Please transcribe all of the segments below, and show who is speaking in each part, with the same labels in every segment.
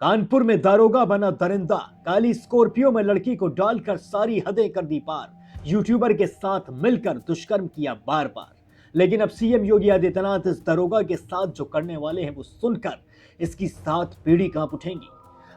Speaker 1: कानपुर में दारोगा बना दरिंदा, काली स्कॉर्पियो में लड़की को डालकर सारी हदें कर दी पार। यूट्यूबर के साथ मिलकर दुष्कर्म किया बार बार। लेकिन अब सीएम योगी आदित्यनाथ इस दारोगा के साथ जो करने वाले हैं वो सुनकर इसकी 7 पीढ़ी कांप उठेंगी।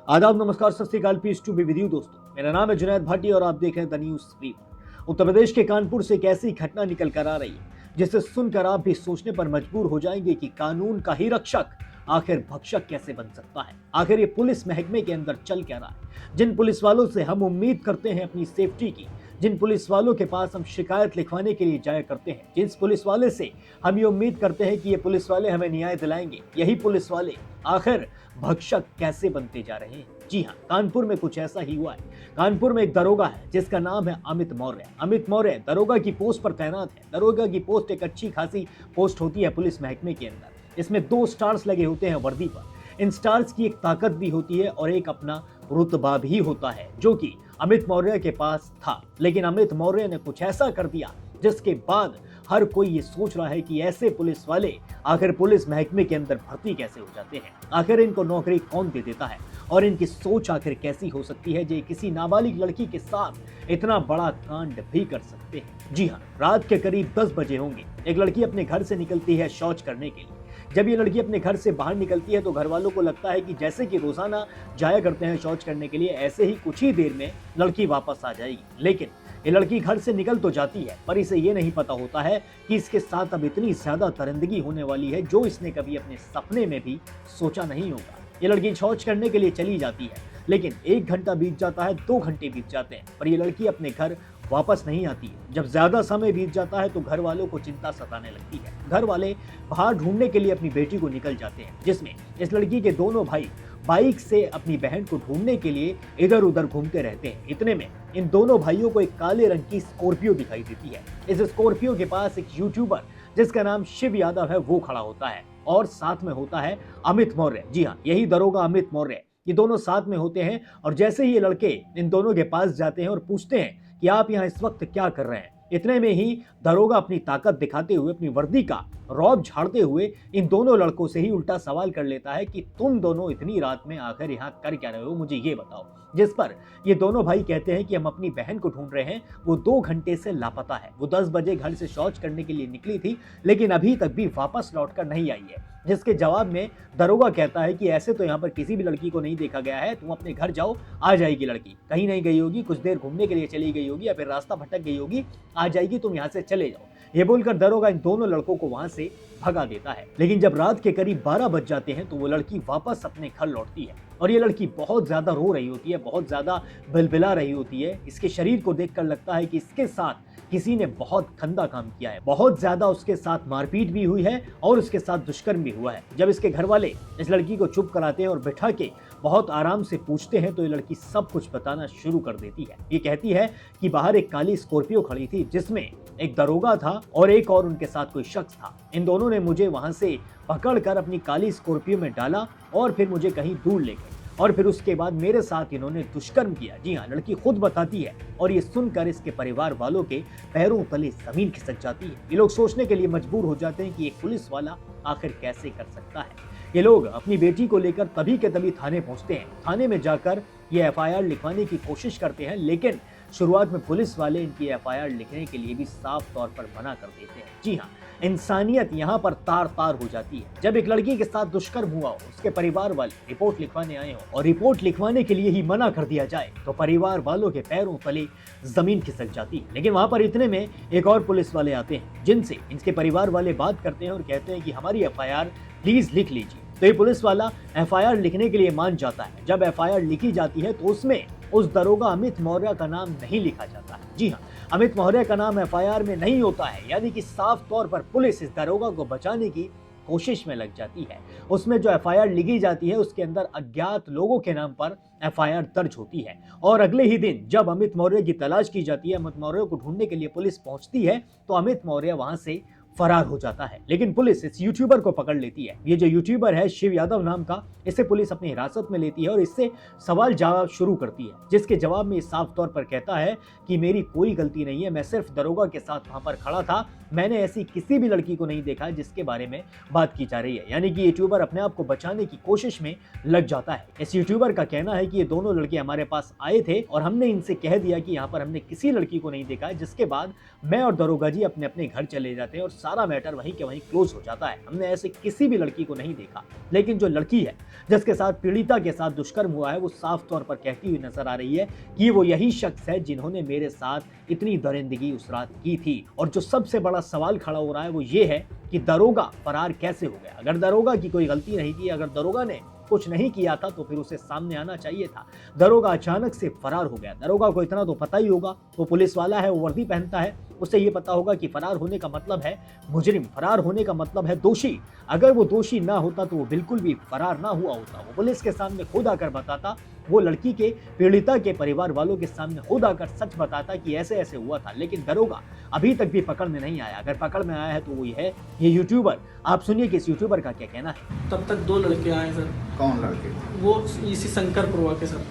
Speaker 1: आदाब, नमस्कार, Sat Shri Akal, peace to be with you दोस्तों। मेरा नाम है जुनैद भाटी और आप देख रहे हैं the news stream. Uttar Pradesh के कानपुर से एक ऐसी घटना निकल कर आ रही है जिसे सुनकर आप भी सोचने पर मजबूर हो जाएंगे कि कानून का ही रक्षक आखिर भक्षक कैसे बन सकता है। आखिर ये पुलिस महकमे के अंदर चल क्या रहा है। जिन पुलिस वालों से हम उम्मीद करते हैं अपनी सेफ्टी की, जिन पुलिस वालों के पास हम शिकायत लिखवाने के लिए जाया करते हैं, जिस पुलिस वाले से हम ये उम्मीद करते हैं कि ये पुलिस वाले हमें न्याय दिलाएंगे, यही पुलिस वाले आखिर भक्षक कैसे बनते जा रहे हैं। जी हाँ, कानपुर में कुछ ऐसा ही हुआ है। कानपुर में एक दरोगा है जिसका नाम है अमित मौर्य। अमित मौर्य दरोगा की पोस्ट पर तैनात है। दरोगा की पोस्ट एक अच्छी खासी पोस्ट होती है पुलिस महकमे के अंदर। इसमें 2 स्टार्स लगे होते हैं वर्दी पर। इन स्टार्स की एक ताकत भी होती है और एक अपना रुतबा भी होता है, जो कि अमित मौर्य के पास था। लेकिन अमित मौर्य ने कुछ ऐसा कर दिया जिसके बाद हर कोई ये सोच रहा है कि ऐसे पुलिस वाले आखिर पुलिस महकमे के अंदर भर्ती कैसे हो जाते हैं, आखिर इनको नौकरी कौन दे देता है और इनकी सोच आखिर कैसी हो सकती है जो किसी नाबालिग लड़की के साथ इतना बड़ा कांड भी कर सकते हैं। जी हाँ, रात के करीब 10 बजे होंगे। एक लड़की अपने घर से निकलती है शौच करने के लिए। जब ये लड़की अपने घर से बाहर निकलती है तो घर वालों को लगता है कि जैसे कि रोजाना जाया करते हैं शौच करने के लिए, ऐसे ही कुछ ही देर में लड़की वापस आ जाएगी। लेकिन ये लड़की घर से निकल तो जाती है, पर इसे ये नहीं पता होता है कि इसके साथ अब इतनी ज्यादा दरिंदगी होने वाली है जो इसने कभी अपने सपने में भी सोचा नहीं होगा। ये लड़की शौच करने के लिए चली जाती है, लेकिन 1 घंटा बीत जाता है, 2 घंटे बीत जाते हैं, पर ये लड़की अपने घर वापस नहीं आती है। जब ज्यादा समय बीत जाता है तो घर वालों को चिंता सताने लगती है। घर वाले बाहर ढूंढने के लिए अपनी बेटी को निकल जाते हैं, जिसमें इस लड़की के दोनों भाई बाइक से अपनी बहन को ढूंढने के लिए इधर उधर घूमते रहते हैं। इतने में इन दोनों भाइयों को एक काले रंग की स्कॉर्पियो दिखाई देती है। इस स्कॉर्पियो के पास एक यूट्यूबर जिसका नाम शिव यादव है वो खड़ा होता है और साथ में होता है अमित मौर्य। जी हाँ, यही दरोगा अमित मौर्य। ये दोनों साथ में होते हैं और जैसे ही ये लड़के इन दोनों के पास जाते हैं और पूछते हैं कि आप यहाँ इस वक्त क्या कर रहे हैं, इतने में ही दरोगा अपनी ताकत दिखाते हुए, अपनी वर्दी का रौब झाड़ते हुए इन दोनों लड़कों से ही उल्टा सवाल कर लेता है कि तुम दोनों इतनी रात में आकर यहाँ कर क्या रहे हो, मुझे ये बताओ। जिस पर ये दोनों भाई कहते हैं कि हम अपनी बहन को ढूंढ रहे हैं, वो 2 घंटे से लापता है। वो 10 बजे घर से शौच करने के लिए निकली थी, लेकिन अभी तक भी वापस लौटकर नहीं आई है। जिसके जवाब में दरोगा कहता है कि ऐसे तो यहाँ पर किसी भी लड़की को नहीं देखा गया है, तुम अपने घर जाओ, आ जाएगी लड़की। कहीं नहीं गई होगी, कुछ देर घूमने के लिए चली गई होगी या फिर रास्ता भटक गई होगी, आ जाएगी, तुम यहाँ से चले जाओ। ये बोलकर दरोगा इन दोनों लड़कों को वहां से भगा देता है। लेकिन जब रात के करीब 12 बज जाते हैं तो वो लड़की वापस अपने घर लौटती है और ये लड़की बहुत ज्यादा रो रही होती है, बहुत ज्यादा बिलबिला रही होती है। इसके शरीर को देखकर लगता है कि इसके साथ किसी ने बहुत गंदा काम किया है, बहुत ज्यादा उसके साथ मारपीट भी हुई है और उसके साथ दुष्कर्म भी हुआ है। जब इसके घर वाले इस लड़की को चुप कराते हैं और बिठा के बहुत आराम से पूछते हैं तो ये लड़की सब कुछ बताना शुरू कर देती है। ये कहती है कि बाहर एक काली स्कॉर्पियो खड़ी थी जिसमें एक दरोगा था और एक और उनके साथ कोई शख्स था। इन दोनों ने मुझे वहां से पकड़कर अपनी काली स्कॉर्पियो में डाला और फिर मुझे कहीं दूर ले गए और फिर उसके बाद मेरे साथ इन्होंने दुष्कर्म किया। जी हाँ, लड़की खुद बताती है और ये सुनकर इसके परिवार वालों के पैरों तले जमीन खिसक जाती है। ये लोग सोचने के लिए मजबूर हो जाते हैं कि एक पुलिस वाला आखिर कैसे कर सकता है। ये लोग अपनी बेटी को लेकर तभी के तभी थाने पहुंचते हैं। थाने में जाकर ये एफआईआर लिखवाने की कोशिश करते हैं, लेकिन शुरुआत में पुलिस वाले इनकी एफआईआर लिखने के लिए भी साफ तौर पर मना कर देते हैं। जी हाँ, इंसानियत यहाँ पर तार तार हो जाती है। जब एक लड़की के साथ दुष्कर्म हुआ हो, उसके परिवार वाले रिपोर्ट लिखवाने आए हो और रिपोर्ट लिखवाने के लिए ही मना कर दिया जाए तो परिवार वालों के पैरों तले जमीन खिसक जाती है। लेकिन वहां पर इतने में एक और पुलिस वाले आते हैं जिनसे इनके परिवार वाले बात करते हैं और कहते हैं कि हमारी एफआईआर प्लीज लिख लीजिए। तो ये पुलिस वाला एफआईआर लिखने के लिए मान जाता है। जब एफआईआर लिखी जाती है तो उसमें उस दरोगा अमित मौर्य का नाम नहीं लिखा जाता है। जी हाँ, अमित मौर्य का नाम एफआईआर में नहीं होता है, यानी कि साफ तौर पर पुलिस इस दरोगा को बचाने की कोशिश में लग जाती है। उसमें जो एफआईआर लिखी जाती है उसके अंदर अज्ञात लोगों के नाम पर एफआईआर दर्ज होती है और अगले ही दिन जब अमित मौर्य की तलाश की जाती है, अमित मौर्य को ढूंढने के लिए पुलिस पहुंचती है तो अमित मौर्य वहां से फरार हो जाता है। लेकिन पुलिस इस यूट्यूबर को पकड़ लेती है। ये जो यूट्यूबर है शिव यादव नाम का, इसे पुलिस अपनी हिरासत में लेती है और इससे सवाल जवाब शुरू करती है, जिसके जवाब में साफ तौर पर कहता है कि मेरी कोई गलती नहीं है, मैं सिर्फ दरोगा के साथ वहां पर खड़ा था, मैंने ऐसी किसी भी लड़की को नहीं देखा जिसके बारे में बात की जा रही है। यानी कि यूट्यूबर अपने आप को बचाने की कोशिश में लग जाता है। इस यूट्यूबर का कहना है कि ये दोनों लड़के हमारे पास आए थे और हमने इनसे कह दिया कि यहाँ पर हमने किसी लड़की को नहीं देखा है, जिसके बाद मैं और दरोगा जी अपने अपने घर चले जाते हैं और सारा मैटर वहीं के वहीं क्लोज हो जाता है। हमने ऐसे किसी भी लड़की को नहीं देखा। लेकिन जो लड़की है जिसके साथ पीड़िता के साथ दुष्कर्म हुआ है, वो साफ तौर पर कहती हुई नजर आ रही है कि वो यही शख्स है जिन्होंने मेरे साथ इतनी दरिंदगी उस रात की थी। और जो सबसे बड़ा सवाल खड़ा हो रहा है वो ये है कि दरोगा फरार कैसे हो गया। अगर दरोगा की कोई गलती नहीं थी, अगर दरोगा ने कुछ नहीं किया था तो फिर उसे सामने आना चाहिए था। दरोगा अचानक से फरार हो गया। दरोगा को इतना तो पता ही होगा, वो पुलिस वाला है, वो वर्दी पहनता है, उसे ये पता होगा कि फरार होने का मतलब है मुजरिम, फरार होने का मतलब है दोषी। अगर वो दोषी ना होता तो वो बिल्कुल भी फरार ना हुआ होता, वो पुलिस के सामने खुद आकर बताता, वो लड़की के पीड़िता के परिवार वालों के सामने खुद आकर सच बताता कि ऐसे ऐसे हुआ था। लेकिन दरोगा अभी तक भी पकड़ में नहीं आया। अगर पकड़ में आया है तो वो ये यूट्यूबर। आप सुनिए कि इस यूट्यूबर का क्या कहना है।
Speaker 2: तब तक 2 लड़के आए सर।
Speaker 3: कौन लड़के?
Speaker 2: वो इसी शंकरपुरवा के सर,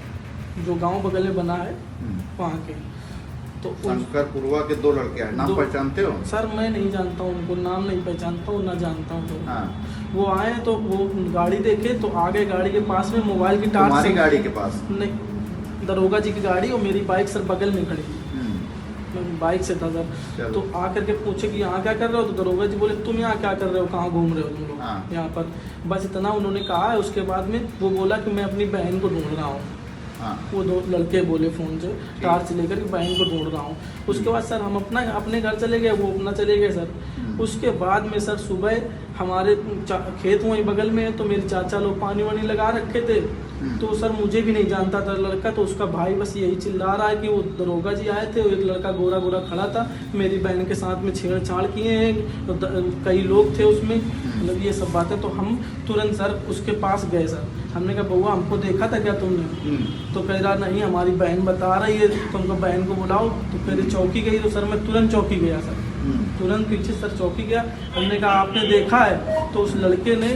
Speaker 2: जो गांव बगल में बना है वहाँ के। तो
Speaker 3: शंकरपुरवा के 2 लड़के आए, नाम पहचानते हो?
Speaker 2: सर मैं नहीं जानता हूँ उनको, नाम नहीं पहचानता हूँ, ना जानता हूँ। तो
Speaker 3: हाँ।
Speaker 2: वो आए तो वो गाड़ी देखे तो आगे गाड़ी के पास में मोबाइल की टार्च।
Speaker 3: तुम्हारी गाड़ी के पास?
Speaker 2: नहीं, दरोगा जी की गाड़ी और मेरी बाइक सर बगल में खड़ी थी। मैं बाइक से था सर। तो आकर के पूछे कि यहाँ क्या कर रहे हो, तो दरोगा जी बोले तुम यहाँ क्या कर रहे हो, कहाँ घूम रहे हो तुम लोग?
Speaker 3: हाँ।
Speaker 2: यहाँ पर बस इतना उन्होंने कहा है। उसके बाद में वो बोला कि मैं अपनी बहन को ढूंढ रहा हूँ।
Speaker 3: हाँ।
Speaker 2: वो 2 लड़के बोले फ़ोन से, टार्च लेकर कि बहन को ढूंढ रहा हूँ। उसके बाद सर हम अपने घर चले गए, वो अपना चले गए सर। उसके बाद में सर सुबह हमारे खेत वहीं बगल में है, तो मेरे चाचा लोग पानी वानी लगा रखे थे। तो सर मुझे भी नहीं जानता था लड़का, तो उसका भाई बस यही चिल्ला रहा है कि वो दरोगा जी आए थे, एक लड़का गोरा गोरा खड़ा था, मेरी बहन के साथ में छेड़छाड़ किए हैं, तो कई लोग थे उसमें, मतलब ये सब बातें। तो हम तुरंत सर उसके पास गए सर। हमने कहा बउआ हमको देखा था क्या तुमने? तो कह रहा नहीं हमारी बहन बता रही है, तुमको बहन को बुलाओ। तो फिर चौकी गई, तो सर मैं तुरंत चौकी गया सर, तुरंत पीछे सर चौकी गया। हमने कहा आपने देखा है? तो उस लड़के ने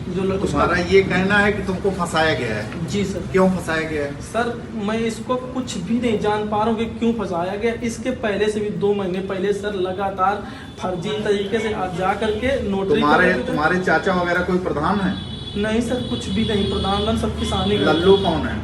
Speaker 2: जो
Speaker 3: तुम्हारा ये कहना है कि तुमको फंसाया गया है?
Speaker 2: जी सर।
Speaker 3: क्यों फंसाया गया है?
Speaker 2: सर मैं इसको कुछ भी नहीं जान पा रहा हूँ कि क्यों फंसाया गया। इसके पहले से भी 2 महीने पहले सर लगातार फर्जी तरीके से जा करके नोटरी।
Speaker 3: तुम्हारे चाचा वगैरह कोई प्रधान है?
Speaker 2: नहीं सर, कुछ भी नहीं, प्रधान सब किसानी।
Speaker 3: लल्लू कौन है?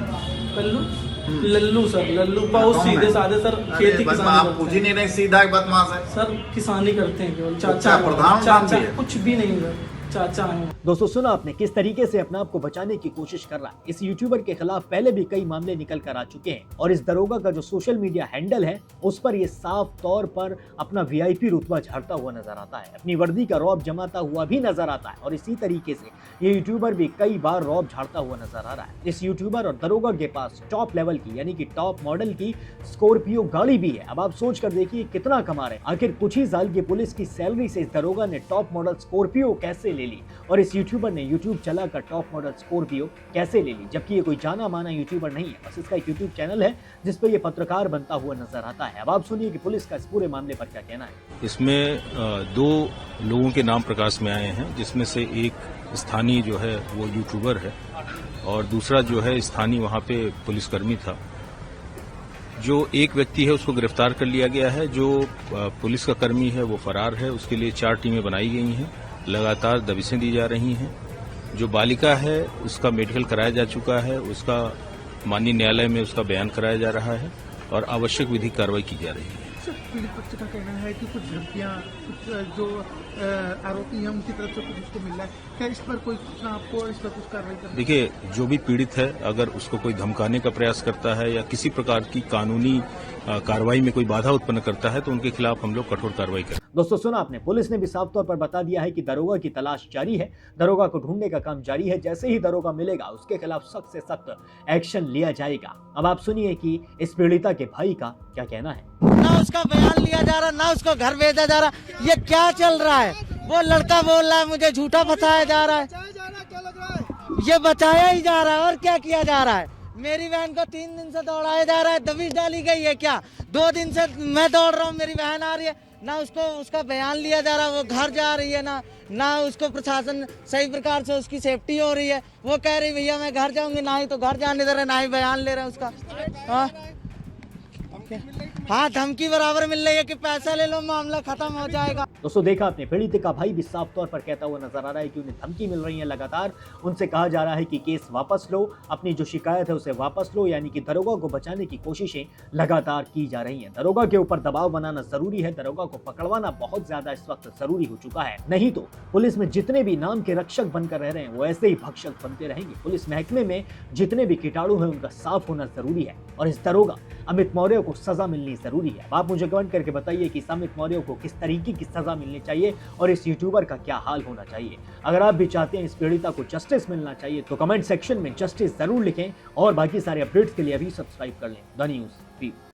Speaker 2: लल्लू सर, लल्लू बहुत सीधे साधे सर, खेती किसानी।
Speaker 3: आप पूछ ही नहीं, सीधा बदमाश है
Speaker 2: सर, किसानी करते हैं केवल। चाचा
Speaker 3: प्रधान
Speaker 2: चाचा कुछ भी नहीं सर, चाचा है।
Speaker 1: दोस्तों सुना आपने किस तरीके से अपने आप को बचाने की कोशिश कर रहा है। इस यूट्यूबर के खिलाफ पहले भी कई मामले निकल कर आ चुके हैं और इस दरोगा का जो सोशल मीडिया हैंडल है उस पर ये साफ तौर पर अपना वीआईपी रुतबा झाड़ता हुआ नजर आता है, अपनी वर्दी का रौब जमाता हुआ भी नजर आता है। और इसी तरीके से ये यूट्यूबर भी कई बार रौब झाड़ता हुआ नजर आ रहा है। इस यूट्यूबर और दरोगा के पास टॉप लेवल की यानी कि टॉप मॉडल की स्कॉर्पियो गाड़ी भी है। अब आप सोच कर देखिए कितना कमा रहे हैं। आखिर कुछ ही साल की पुलिस की सैलरी से इस दरोगा ने टॉप मॉडल स्कॉर्पियो कैसे ले ली और इस यूट्यूबर ने यूट्यूब चलाकर टॉप मॉडल स्कॉर्पियो कैसे ले ली, जबकि ये कोई जाना माना यूट्यूबर नहीं है, बस इसका एक यूट्यूब चैनल है जिस पर ये पत्रकार बनता हुआ नजर आता है। अब आप सुनिए कि पुलिस का इस पूरे मामले पर क्या कहना है।
Speaker 4: इसमें 2 लोगों के नाम प्रकाश में आए हैं, जिसमें से एक स्थानीय जो है वो यूट्यूबर है और दूसरा जो है स्थानीय वहाँ पे पुलिसकर्मी था। जो एक व्यक्ति है उसको गिरफ्तार कर लिया गया है, जो पुलिस का कर्मी है वो फरार है। उसके लिए 4 टीमें बनाई गई हैं, लगातार दबिशें दी जा रही हैं। जो बालिका है उसका मेडिकल कराया जा चुका है, उसका माननीय न्यायालय में उसका बयान कराया जा रहा है और आवश्यक विधिक कार्रवाई की जा रही है।
Speaker 5: पीड़ित पक्ष का कहना है कि कुछ धमकियां, कुछ जो आरोपी हैं उनकी तरफ से कुछ उसको मिल रहा है, क्या इस पर कोई सूचना आपको, इस पर कुछ कार्रवाई करनी?
Speaker 4: देखिए, जो भी पीड़ित है अगर उसको कोई धमकाने का प्रयास करता है या किसी प्रकार की कानूनी कार्रवाई में कोई बाधा उत्पन्न करता है तो उनके खिलाफ हम लोग कठोर कार्रवाई करें।
Speaker 1: दोस्तों सुना आपने, पुलिस ने भी साफ तौर पर बता दिया है कि दरोगा की तलाश जारी है, दरोगा को ढूंढने का काम जारी है। जैसे ही दरोगा मिलेगा उसके खिलाफ सख्त से सख्त एक्शन लिया जाएगा। अब आप सुनिए कि इस पीड़िता के भाई का क्या कहना है।
Speaker 6: ना उसका बयान लिया जा रहा, ना उसको घर भेजा जा रहा, ये क्या चल रहा है? वो लड़का बोल रहा है मुझे झूठा फंसाया जा रहा है, ये बचाया ही जा रहा है और क्या किया जा रहा है? मेरी बहन को 3 दिन से दौड़ाया जा रहा है, दबिश डाली गई है क्या? 2 दिन से मैं दौड़ रहा हूँ, मेरी बहन आ रही है, ना उसको उसका बयान लिया जा रहा, वो घर जा रही है, ना उसको प्रशासन सही प्रकार से उसकी सेफ्टी हो रही है। वो कह रही भैया मैं घर जाऊंगी, ना ही तो घर जाने दे रहे, ना ही बयान ले रहे हैं उसका। हाँ, धमकी बराबर मिल रही है कि पैसा ले लो मामला खत्म हो जाएगा।
Speaker 1: दोस्तों देखा आपने, पीड़ित का भाई भी साफ तौर पर कहता हुआ नजर आ रहा है कि उन्हें धमकी मिल रही है लगातार। उनसे कहा जा रहा है कि केस वापस लो, अपनी जो शिकायत है उसे वापस लो, यानी कि दरोगा को बचाने की कोशिशें लगातार की जा रही हैं। दरोगा के ऊपर दबाव बनाना जरूरी है, दरोगा को पकड़वाना बहुत ज्यादा इस वक्त जरूरी हो चुका है। नहीं तो पुलिस में जितने भी नाम के रक्षक बनकर रह रहे हैं वो ऐसे ही भक्षक बनते रहेंगे। पुलिस महकमे में जितने भी कीटाणु हैं उनका साफ होना जरूरी है और इस दरोगा अमित मौर्य को सजा मिलनी जरूरी है। आप मुझे कमेंट करके बताइए कि अमित मौर्य को किस तरीके की सजा मिलनी चाहिए और इस यूट्यूबर का क्या हाल होना चाहिए। अगर आप भी चाहते हैं इस पीड़िता को जस्टिस मिलना चाहिए तो कमेंट सेक्शन में जस्टिस जरूर लिखें और बाकी सारे अपडेट्स के लिए अभी सब्सक्राइब कर लें द न्यूज़।